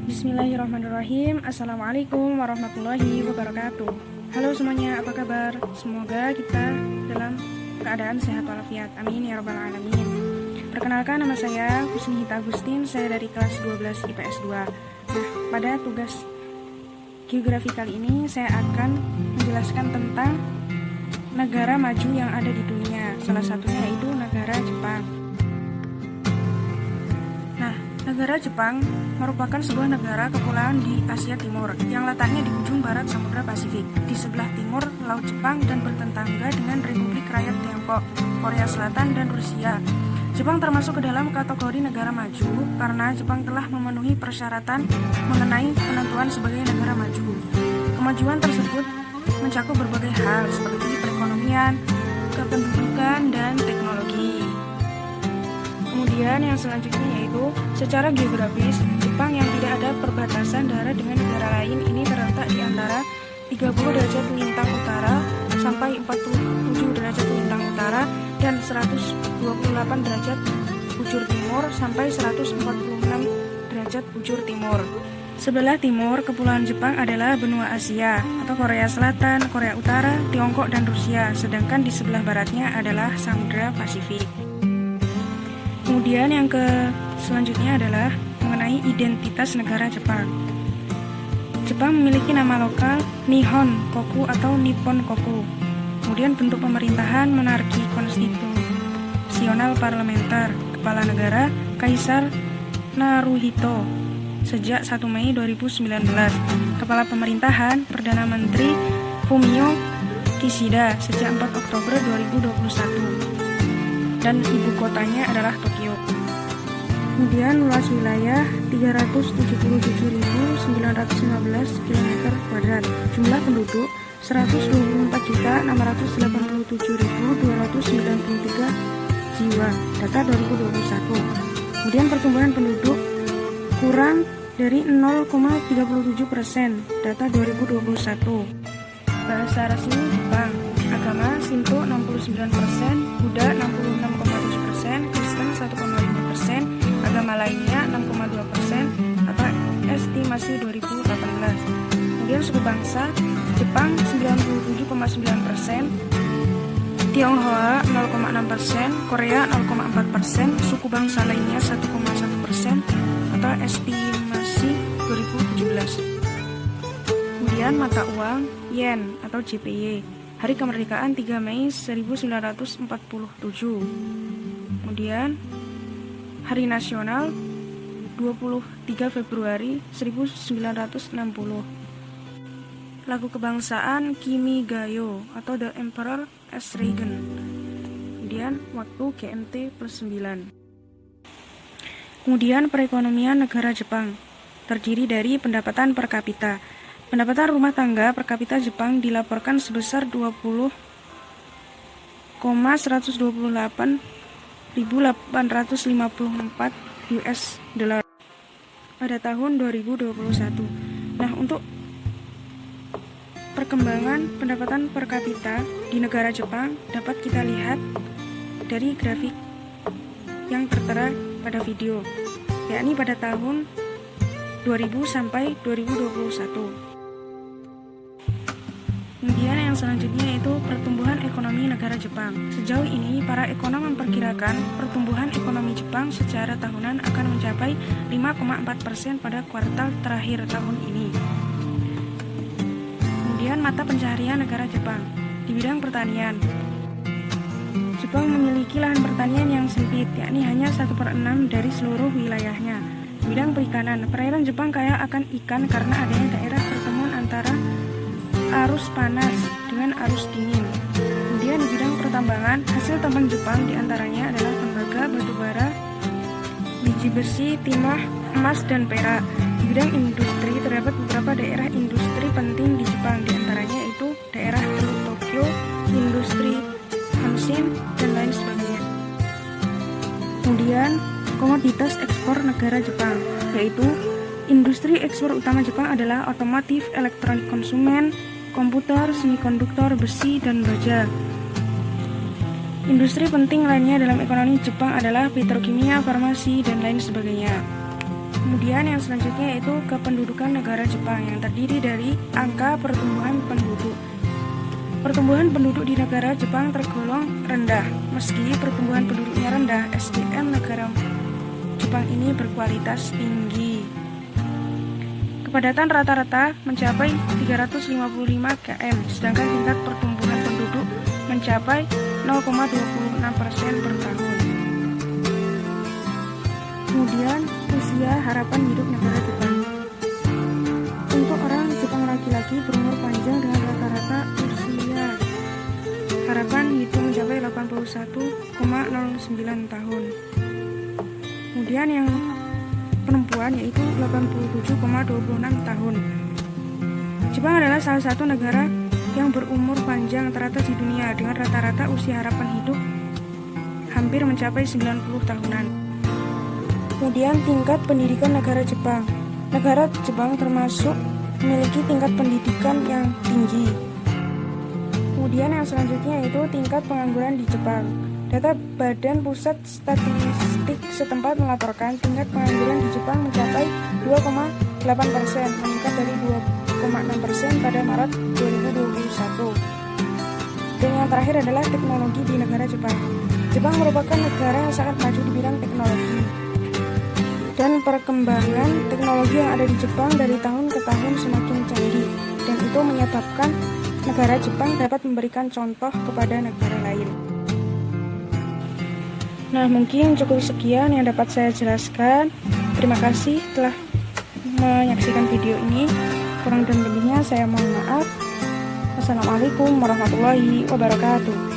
Bismillahirrahmanirrahim. Assalamualaikum warahmatullahi wabarakatuh. Halo semuanya, apa kabar? Semoga kita dalam keadaan sehat walafiat. Amin ya rabbal alamin. Perkenalkan, nama saya Husni Hita Agustin. Saya dari kelas 12 IPS 2. Nah, pada tugas geografi kali ini saya akan menjelaskan tentang negara maju yang ada di dunia. Salah satunya yaitu negara Jepang. Negara Jepang merupakan sebuah negara kepulauan di Asia Timur yang letaknya di ujung barat Samudra Pasifik, di sebelah timur Laut Jepang dan bertetangga dengan Republik Rakyat Tiongkok, Korea Selatan, dan Rusia. Jepang termasuk ke dalam kategori negara maju karena Jepang telah memenuhi persyaratan mengenai penentuan sebagai negara maju. Kemajuan tersebut mencakup berbagai hal seperti perekonomian, kependudukan, dan teknologi. Kemudian yang selanjutnya yaitu secara geografis, Jepang yang tidak ada perbatasan darat dengan negara lain ini terletak di antara 30 derajat lintang utara sampai 47 derajat lintang utara dan 128 derajat bujur timur sampai 146 derajat bujur timur. Sebelah timur kepulauan Jepang adalah benua Asia atau Korea Selatan, Korea Utara, Tiongkok, dan Rusia, sedangkan di sebelah baratnya adalah Samudra Pasifik. Kemudian yang selanjutnya adalah mengenai identitas negara Jepang. Jepang memiliki nama lokal Nihon Koku atau Nippon Koku. Kemudian bentuk pemerintahan monarki konstitusional parlementer. Kepala negara Kaisar Naruhito sejak 1 Mei 2019. Kepala pemerintahan Perdana Menteri Fumio Kishida sejak 4 Oktober 2021. Dan ibu kotanya adalah Tokyo. Kemudian luas wilayah 377.915 km². Jumlah penduduk 124.687.293 jiwa. Data 2021. Kemudian pertumbuhan penduduk kurang dari 0,37%. Data 2021. Bahasa resmi Jepang. Agama Shinto 69%, Buddha 66,7%, Kristen 1,5%, agama lainnya 6,2% atau estimasi 2018. Kemudian suku bangsa Jepang 97,9%, Tionghoa 0,6%, Korea 0,4%, suku bangsa lainnya 1,1% atau estimasi 2017. Kemudian mata uang Yen atau JPY. Hari kemerdekaan 3 Mei 1947. Kemudian Hari Nasional 23 Februari 1960. Lagu kebangsaan Kimi Gayo atau The Emperor as Reagan. Kemudian waktu GMT +9. Kemudian perekonomian negara Jepang terdiri dari pendapatan per kapita. Pendapatan rumah tangga per kapita Jepang dilaporkan sebesar 20,128.854 US dollar pada tahun 2021. Nah, untuk perkembangan pendapatan per kapita di negara Jepang dapat kita lihat dari grafik yang tertera pada video, yakni pada tahun 2000 sampai 2021. Kemudian yang selanjutnya yaitu pertumbuhan ekonomi negara Jepang. Sejauh ini, para ekonom memperkirakan pertumbuhan ekonomi Jepang secara tahunan akan mencapai 5,4% pada kuartal terakhir tahun ini. Kemudian mata pencaharian negara Jepang di bidang pertanian. Jepang memiliki lahan pertanian yang sempit, yakni hanya 1/6 dari seluruh wilayahnya. Di bidang perikanan, perairan Jepang kaya akan ikan karena adanya daerah pertemuan antara arus panas dengan arus dingin. Kemudian di bidang pertambangan, hasil tambang Jepang diantaranya adalah tembaga, batu bara, biji besi, timah, emas, dan perak. Di bidang industri, terdapat beberapa daerah industri penting di Jepang, diantaranya yaitu daerah Teluk Tokyo, industri Hanshin, dan lain sebagainya. Kemudian komoditas ekspor negara Jepang, yaitu industri ekspor utama Jepang adalah otomotif, elektronik konsumen, komputer, semikonduktor, besi, dan baja. Industri penting lainnya dalam ekonomi Jepang adalah petrokimia, farmasi, dan lain sebagainya. Kemudian yang selanjutnya yaitu kependudukan negara Jepang yang terdiri dari angka pertumbuhan penduduk. Pertumbuhan penduduk di negara Jepang tergolong rendah. Meski pertumbuhan penduduknya rendah, SDM negara Jepang ini berkualitas tinggi. Kepadatan rata-rata mencapai 355 km, sedangkan tingkat pertumbuhan penduduk mencapai 0,26% per tahun. Kemudian, usia harapan hidup negara Jepang. Untuk orang Jepang laki-laki berumur panjang dengan rata-rata usia harapan hidup mencapai 81,09 tahun. Kemudian yang perempuan yaitu 87,26 tahun. Jepang adalah salah satu negara yang berumur panjang teratas di dunia dengan rata-rata usia harapan hidup hampir mencapai 90 tahunan. Kemudian tingkat pendidikan negara Jepang. Negara Jepang termasuk memiliki tingkat pendidikan yang tinggi. Kemudian yang selanjutnya yaitu tingkat pengangguran di Jepang. Data Badan Pusat Statistik setempat melaporkan tingkat pengangguran di Jepang mencapai 2,8%, meningkat dari 2,6% pada Maret 2021. Dan yang terakhir adalah teknologi di negara Jepang. Jepang merupakan negara yang sangat maju di bidang teknologi. Dan perkembangan teknologi yang ada di Jepang dari tahun ke tahun semakin canggih, dan itu menyebabkan negara Jepang dapat memberikan contoh kepada negara lain. Nah, mungkin cukup sekian yang dapat saya jelaskan. Terima kasih telah menyaksikan video ini. Kurang dan lebihnya saya mohon maaf. Wassalamualaikum warahmatullahi wabarakatuh.